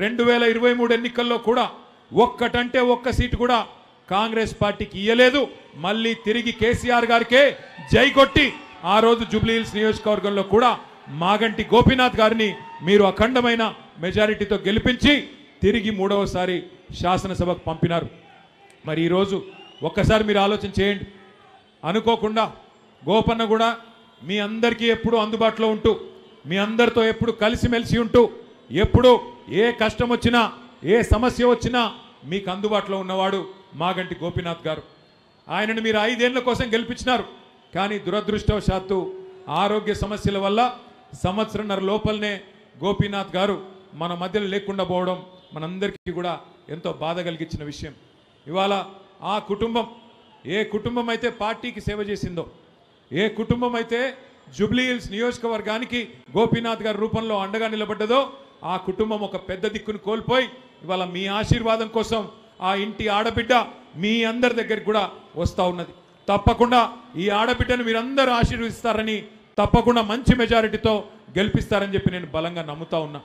2023 ఎన్నికల్లో కూడా ఒక్కటంటే ఒక్క సీటు కూడా కాంగ్రెస్ పార్టీకి ఇయ్యలేదు. మళ్ళీ తిరిగి కేసీఆర్ గారికే జై కొట్టి ఆ రోజు జూబ్లీహిల్స్ నియోజకవర్గంలో కూడా మాగంటి గోపీనాథ్ గారిని మీరు అఖండమైన మెజారిటీతో గెలిపించి తిరిగి మూడవసారి శాసనసభకు పంపినారు. మరి ఈరోజు ఒక్కసారి మీరు ఆలోచన చేయండి. అనుకోకుండా గోపన్న కూడా మీ అందరికీ ఎప్పుడు అందుబాటులో ఉంటూ మీ అందరితో ఎప్పుడు కలిసిమెలిసి ఉంటూ ఎప్పుడు ఏ కష్టం వచ్చినా ఏ సమస్య వచ్చినా మీకు అందుబాటులో ఉన్నవాడు మాగంటి గోపీనాథ్ గారు. ఆయనను మీరు 5 ఏళ్ల కోసం గెలిపించినారు. కానీ దురదృష్టవశాత్తు ఆరోగ్య సమస్యల వల్ల సంవత్సరంన్నర లోపలనే గోపీనాథ్ గారు మన మధ్యలో లేకుండా పోవడం మనందరికీ కూడా ఎంతో బాధ కలిగించిన విషయం. ఇవాళ ఆ కుటుంబం ఏ కుటుంబం అయితే పార్టీకి సేవ చేసిందో, ఏ కుటుంబం అయితే జూబ్లీహిల్స్ నియోజకవర్గానికి గోపీనాథ్ గారి రూపంలో అండగా నిలబడ్డదో ఆ కుటుంబం ఒక పెద్ద దిక్కును కోల్పోయి ఇవాళ మీ ఆశీర్వాదం కోసం ఆ ఇంటి ఆడబిడ్డ మీ అందరి దగ్గరికి కూడా వస్తూ ఉన్నది. తప్పకుండా ఈ ఆడబిడ్డను మీరందరూ ఆశీర్వదిస్తారని, తప్పకుండా మంచి మెజారిటీతో గెలిపిస్తారని చెప్పి నేను బలంగా నమ్ముతా ఉన్నా.